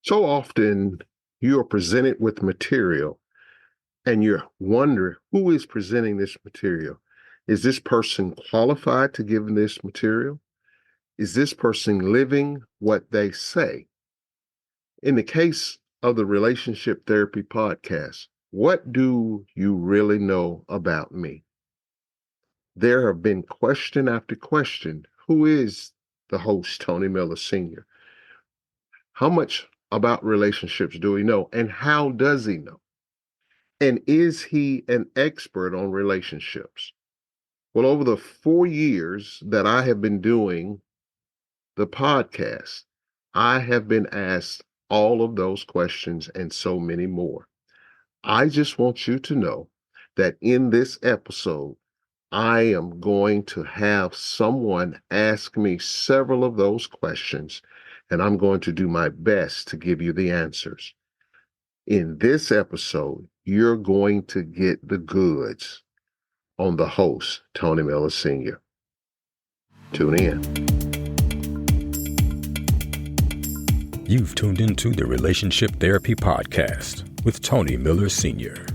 So often you are presented with material and you wonder who is presenting this material. Is this person qualified to give this material? Is this person living what they say? In the case of the Relationship Therapy Podcast, what do you really know about me? There have been question after question. Who is the host, Tony Miller Sr.? How much about relationships do he know? And how does he know? And is he an expert on relationships? Well, over the 4 years that I have been doing the podcast, I have been asked all of those questions and so many more. I just want you to know that in this episode, I am going to have someone ask me several of those questions, and I'm going to do my best to give you the answers. In this episode, you're going to get the goods on the host, Tony Miller Sr. Tune in. You've tuned into the Relationship Therapy Podcast with Tony Miller Sr.,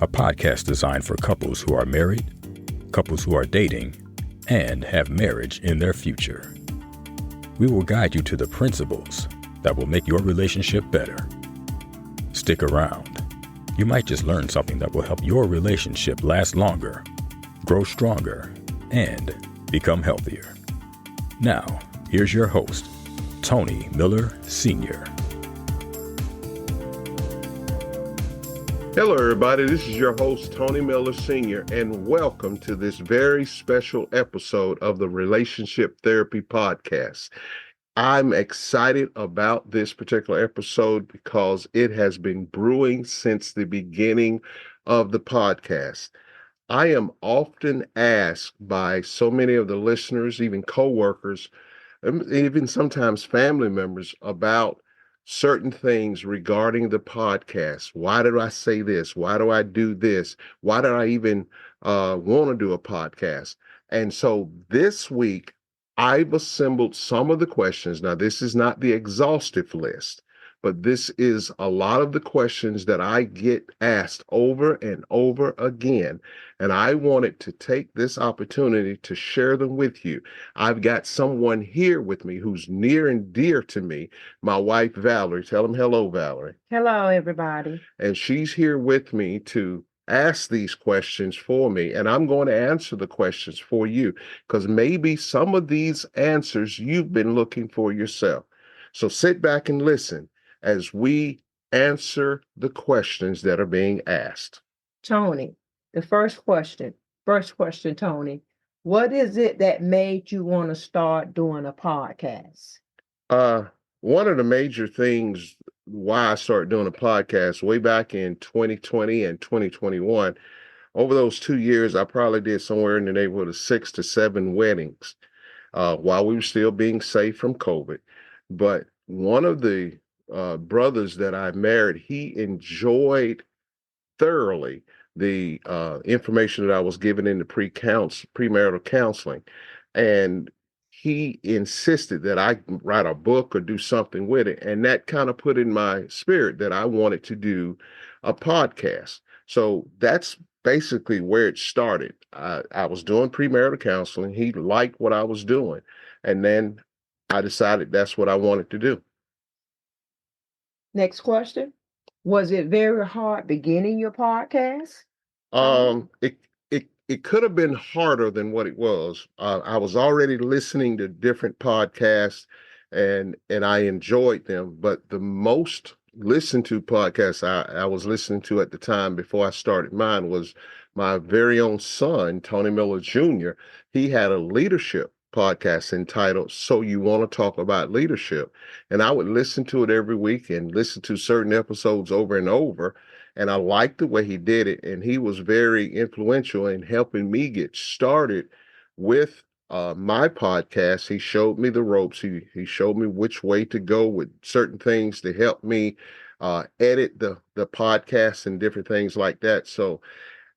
a podcast designed for couples who are married, couples who are dating, and have marriage in their future. We will guide you to the principles that will make your relationship better. Stick around. You might just learn something that will help your relationship last longer, grow stronger, and become healthier. Now, here's your host, Tony Miller Sr. Hello, everybody. This is your host, Tony Miller Sr., and welcome to this very special episode of the Relationship Therapy Podcast. I'm excited about this particular episode because it has been brewing since the beginning of the podcast. I am often asked by so many of the listeners, even coworkers, even sometimes family members, about certain things regarding the podcast. Why did I say this? Why do I do this? Why did I even want to do a podcast? And so this week, I've assembled some of the questions. Now, this is not the exhaustive list, but this is a lot of the questions that I get asked over and over again. And I wanted to take this opportunity to share them with you. I've got someone here with me who's near and dear to me, my wife, Valerie. Tell them hello, Valerie. Hello, everybody. And she's here with me to ask these questions for me. And I'm going to answer the questions for you because maybe some of these answers you've been looking for yourself. So sit back and listen as we answer the questions that are being asked. Tony, the first question, Tony. What is it that made you want to start doing a podcast? One of the major things why I started doing a podcast way back in 2020 and 2021, over those 2 years, I probably did somewhere in the neighborhood of 6 to 7 weddings while we were still being safe from COVID. But one of the brothers that I married, he enjoyed thoroughly the information that I was given in the premarital counseling. And he insisted that I write a book or do something with it. And that kind of put in my spirit that I wanted to do a podcast. So that's basically where it started. I was doing premarital counseling. He liked what I was doing. And then I decided that's what I wanted to do. Next question. Was it very hard beginning your podcast? It could have been harder than what it was. I was already listening to different podcasts, and I enjoyed them. But the most listened to podcast I was listening to at the time before I started mine was my very own son, Tony Miller Jr. He had a leadership podcast entitled "So You Want to Talk About Leadership," and I would listen to it every week and listen to certain episodes over and over. And I liked the way he did it. And he was very influential in helping me get started with my podcast. He showed me the ropes. He showed me which way to go with certain things to help me edit the podcast and different things like that. So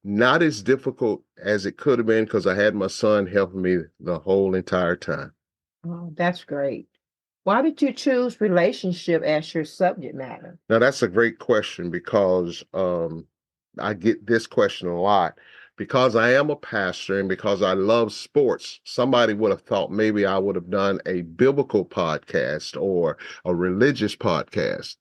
not as difficult as it could have been because I had my son helping me the whole entire time. Oh, that's great. Why did you choose relationship as your subject matter? Now, that's a great question because I get this question a lot. Because I am a pastor and because I love sports, somebody would have thought maybe I would have done a biblical podcast or a religious podcast,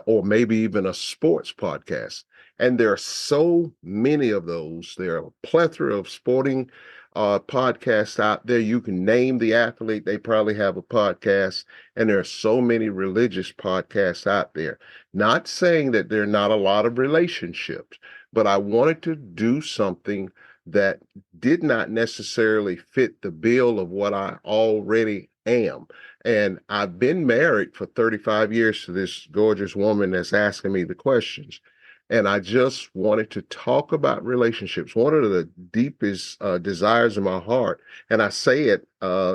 or maybe even a sports podcast. And there are so many of those. There are a plethora of sporting podcasts out there. You can name the athlete, they probably have a podcast. And there are so many religious podcasts out there. Not saying that there are not a lot of relationships, but I wanted to do something that did not necessarily fit the bill of what I already am. And I've been married for 35 years to this gorgeous woman that's asking me the questions. And I just wanted to talk about relationships. One of the deepest desires in my heart, and I say it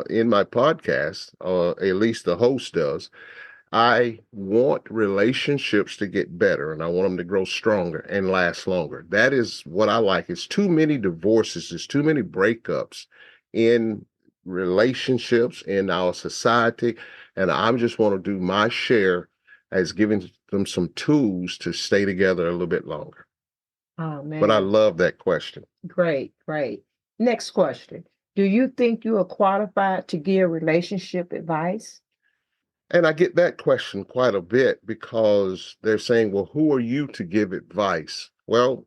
in my podcast, at least the host does, I want relationships to get better and I want them to grow stronger and last longer. That is what I like. It's too many divorces, there's too many breakups in relationships in our society. And I just want to do my share as giving them some tools to stay together a little bit longer. Oh But I man, love that question. great, great. Next question. Do you think you are qualified to give relationship advice? And I get that question quite a bit because they're saying, well, who are you to give advice? Well,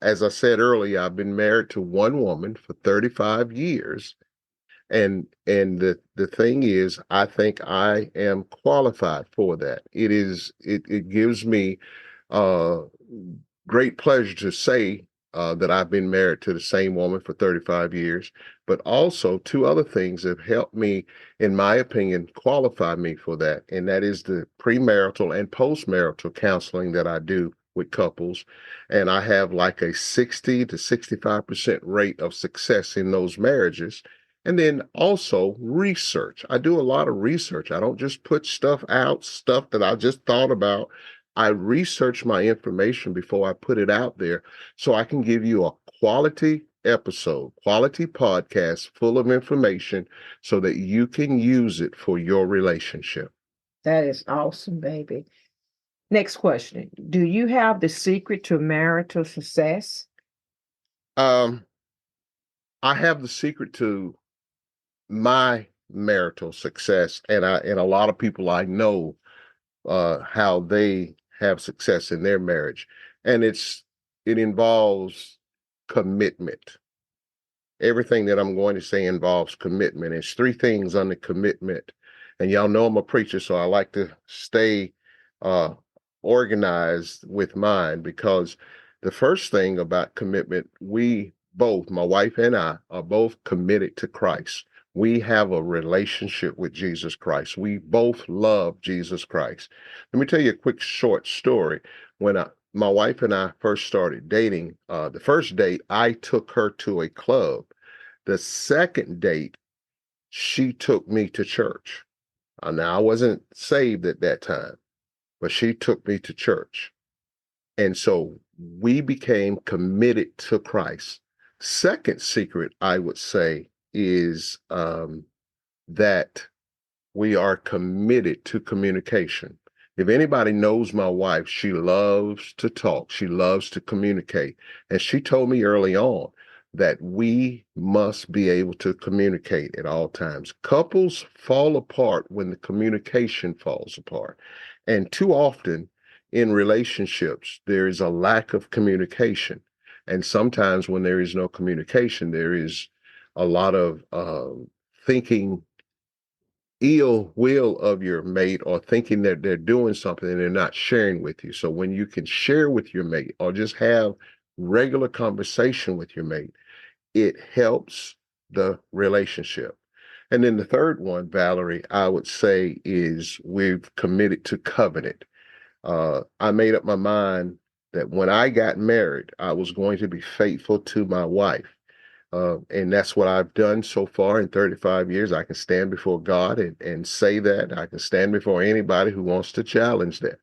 as I said earlier, I've been married to one woman for 35 years. And the thing is, I think I am qualified for that. It gives me uh great pleasure to say that I've been married to the same woman for 35 years, but also two other things have helped me, in my opinion, qualify me for that. And that is the premarital and postmarital counseling that I do with couples. And I have like a 60 to 65% rate of success in those marriages. And then also research. I do a lot of research. I don't just put stuff out, stuff that I just thought about. I research my information before I put it out there so I can give you a quality episode, quality podcast full of information so that you can use it for your relationship. That is awesome, baby. Next question. Do you have the secret to marital success? Um, I have the secret to my marital success, and a lot of people I know how they have success in their marriage, and it involves commitment. Everything that I'm going to say involves commitment. It's three things under commitment, and y'all know I'm a preacher, so I like to stay uh, organized with mine because the first thing about commitment, we both, my wife and I, are both committed to Christ. We have a relationship with Jesus Christ. We both love Jesus Christ. Let me tell you a quick short story. When my wife and I first started dating, the first date, I took her to a club. The second date, she took me to church. Now, I wasn't saved at that time, but she took me to church. And so we became committed to Christ. Second secret, I would say, is that we are committed to communication. If anybody knows my wife, she loves to talk. She loves to communicate. And she told me early on that we must be able to communicate at all times. Couples fall apart when the communication falls apart. And too often in relationships, there is a lack of communication. And sometimes when there is no communication, there is a lot of thinking ill will of your mate or thinking that they're doing something and they're not sharing with you. So when you can share with your mate or just have regular conversation with your mate, it helps the relationship. And then the third one, Valerie, I would say is we've committed to covenant. I made up my mind that when I got married, I was going to be faithful to my wife. And that's what I've done so far in 35 years. I can stand before God and say that. I can stand before anybody who wants to challenge that.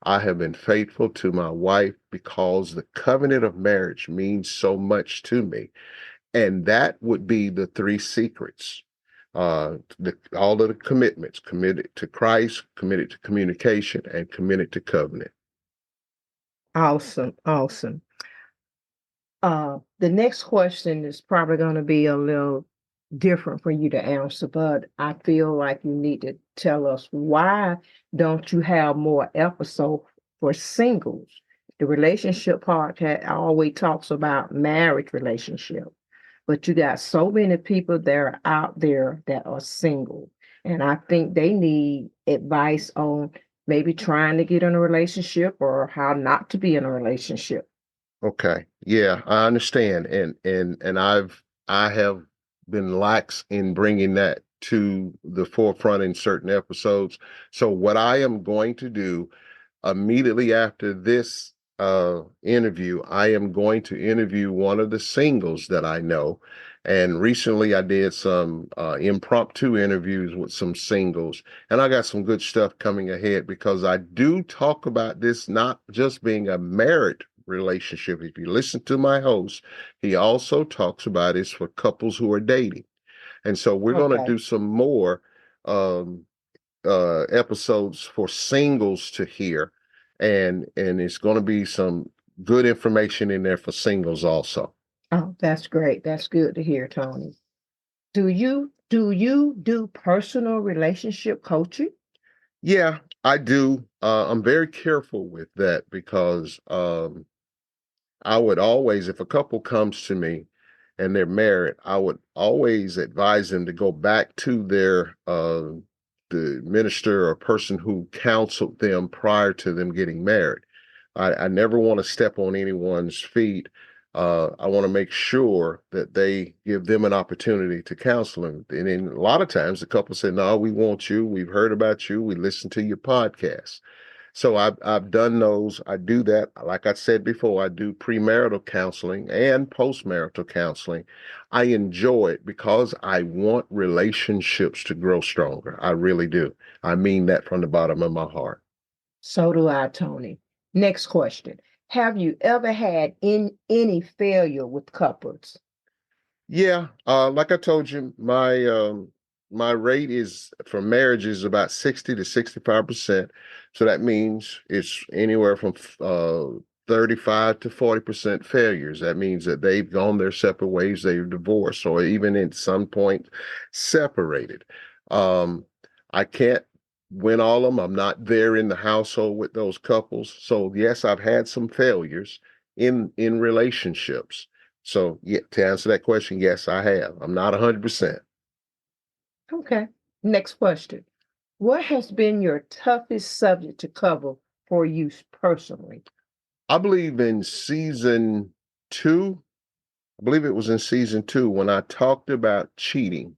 I have been faithful to my wife because the covenant of marriage means so much to me. And that would be the three secrets. all of the commitments: committed to Christ, committed to communication, and committed to covenant. Awesome, awesome. The next question is probably going to be a little different for you to answer, but I feel like you need to tell us, why don't you have more episodes for singles? The relationship podcast always talks about marriage relationship, but you got so many people that are out there that are single, and I think they need advice on maybe trying to get in a relationship or how not to be in a relationship. Okay. Yeah, I understand. And I have been lax in bringing that to the forefront in certain episodes. So what I am going to do immediately after this interview, I am going to interview one of the singles that I know. And recently I did some impromptu interviews with some singles, and I got some good stuff coming ahead, because I do talk about this not just being a married relationship. If you listen to my host, he also talks about it's for couples who are dating. And so we're going to Okay. do some more um, episodes for singles to hear, and it's going to be some good information in there for singles also. Oh, that's great. That's good to hear, Tony. Do you do personal relationship coaching? Yeah, I do. I'm very careful with that, because I would always, if a couple comes to me and they're married, I would always advise them to go back to their the minister or person who counseled them prior to them getting married. I never want to step on anyone's feet. I want to make sure that they give them an opportunity to counsel them. And then a lot of times the couple say, "No, we want you. We've heard about you. We listened to your podcast." So I've done those. I do that. Like I said before, I do premarital counseling and postmarital counseling. I enjoy it because I want relationships to grow stronger. I really do. I mean that from the bottom of my heart. So do I, Tony. Next question. Have you ever had any failure with couples? Yeah, like I told you, my rate is for marriage is about 60 to 65%. So that means it's anywhere from 35 to 40% failures. That means that they've gone their separate ways, they've divorced, or even at some point separated. Um, I can't win all of them. I'm not there in the household with those couples. So yes, I've had some failures in relationships. So yeah, to answer that question, yes, I have. I'm not 100%. Okay. Next question. What has been your toughest subject to cover for you personally? I believe in season two. I believe it was in season two when I talked about cheating.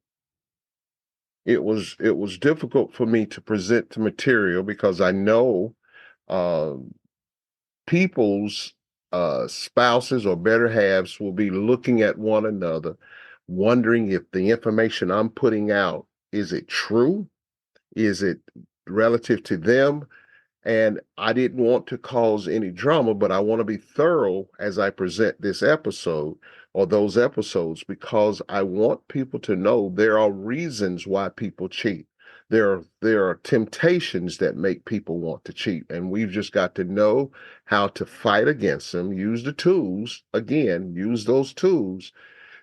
It was difficult for me to present the material because I know uh, people's spouses or better halves will be looking at one another, wondering if the information I'm putting out, is it true? Is it relative to them? And I didn't want to cause any drama, but I want to be thorough as I present this episode or those episodes, because I want people to know there are reasons why people cheat. There are temptations that make people want to cheat, and we've just got to know how to fight against them. Use the tools, again, use those tools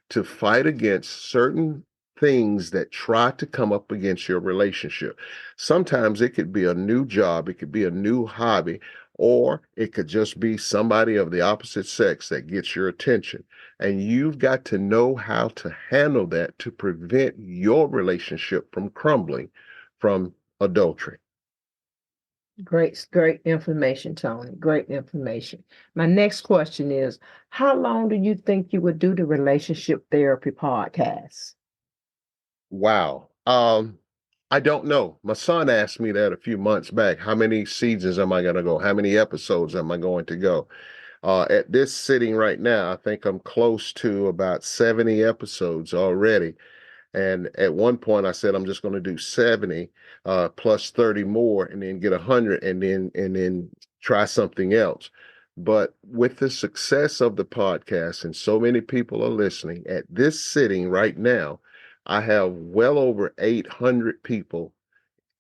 to fight against certain things that try to come up against your relationship. Sometimes it could be a new job, it could be a new hobby, or it could just be somebody of the opposite sex that gets your attention. And you've got to know how to handle that to prevent your relationship from crumbling from adultery. Great information, Tony. Great information. My next question is, how long do you think you would do the relationship therapy podcast? Wow. I don't know. My son asked me that a few months back. How many seasons am I going to go? How many episodes am I going to go? At this sitting right now, I think I'm close to about 70 episodes already. And at one point, I said I'm just going to do 70 plus 30 more, and then get 100, and then try something else. But with the success of the podcast and so many people are listening, at this sitting right now, I have well over 800 people,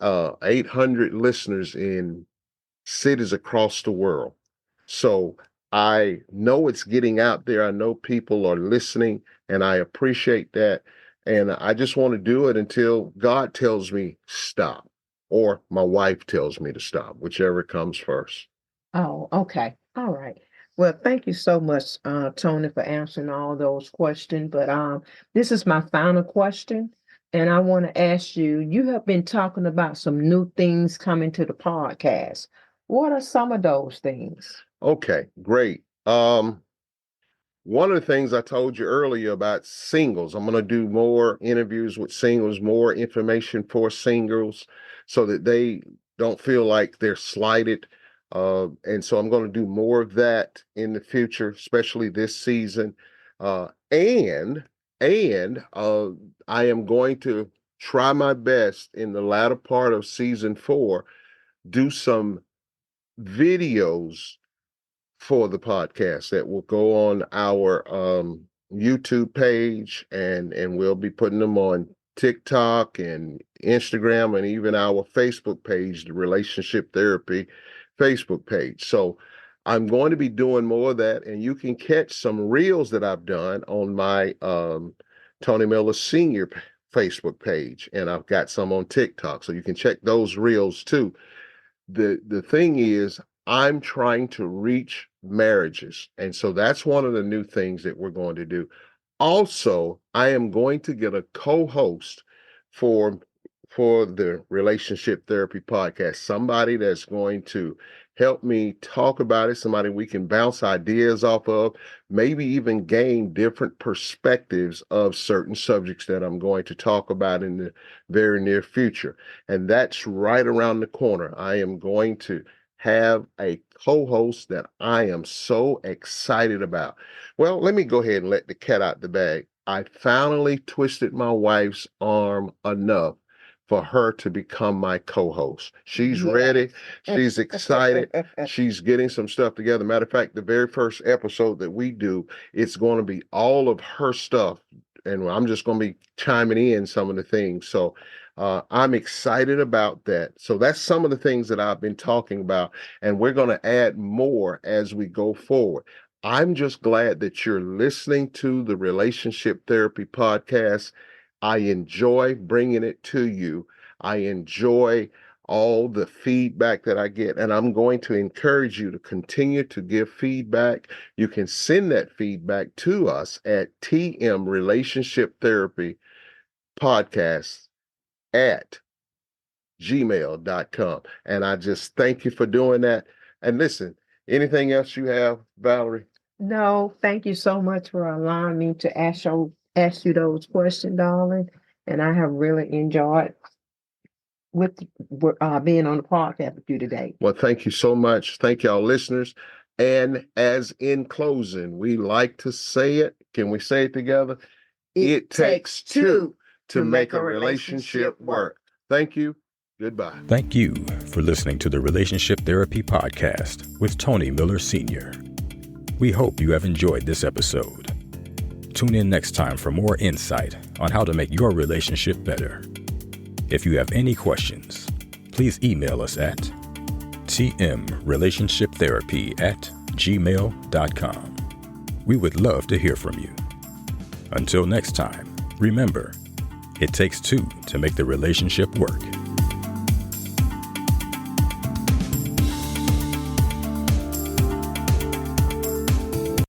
800 listeners in cities across the world. So I know it's getting out there. I know people are listening, and I appreciate that. And I just want to do it until God tells me stop, or my wife tells me to stop, whichever comes first. Oh, okay. All right. Well, thank you so much, Tony, for answering all those questions. But this is my final question, and I want to ask you, you have been talking about some new things coming to the podcast. What are some of those things? Okay, great. One of the things I told you earlier about singles, I'm going to do more interviews with singles, more information for singles so that they don't feel like they're slighted. And so I'm going to do more of that in the future, especially this season. And I am going to try my best in the latter part of season 4, do some videos for the podcast that will go on our YouTube page, and we'll be putting them on TikTok and Instagram and even our Facebook page, the Relationship Therapy Facebook page. So I'm going to be doing more of that, and you can catch some reels that I've done on my Tony Miller Sr. Facebook page, and I've got some on TikTok, so you can check those reels too. The thing is, I'm trying to reach marriages. And so that's one of the new things that we're going to do. Also, I am going to get a co-host for the Relationship Therapy Podcast, somebody that's going to help me talk about it, somebody we can bounce ideas off of, maybe even gain different perspectives of certain subjects that I'm going to talk about in the very near future. And that's right around the corner. I am going to have a co-host that I am so excited about. Well, let me go ahead and let the cat out the bag. I finally twisted my wife's arm enough for her to become my co-host. She's ready. She's excited. She's getting some stuff together. Matter of fact, the very first episode that we do, it's going to be all of her stuff. And I'm just going to be chiming in some of the things. So I'm excited about that. So that's some of the things that I've been talking about. And we're going to add more as we go forward. I'm just glad that you're listening to the Relationship Therapy Podcast. I enjoy bringing it to you. I enjoy all the feedback that I get, and I'm going to encourage you to continue to give feedback. You can send that feedback to us at TM Relationship Therapy Podcast at gmail.com. And I just thank you for doing that. And listen, anything else you have, Valerie? No, thank you so much for allowing me to ask you those questions, darling. And I have really enjoyed being on the podcast with you today. Well, thank you so much. Thank y'all listeners. And as in closing, we like to say it. Can we say it together? It takes two to make a relationship work. Thank you. Goodbye. Thank you for listening to the Relationship Therapy Podcast with Tony Miller Sr. We hope you have enjoyed this episode. Tune in next time for more insight on how to make your relationship better. If you have any questions, please email us at tmrelationshiptherapy@gmail.com. We would love to hear from you. Until next time, remember, it takes two to make the relationship work.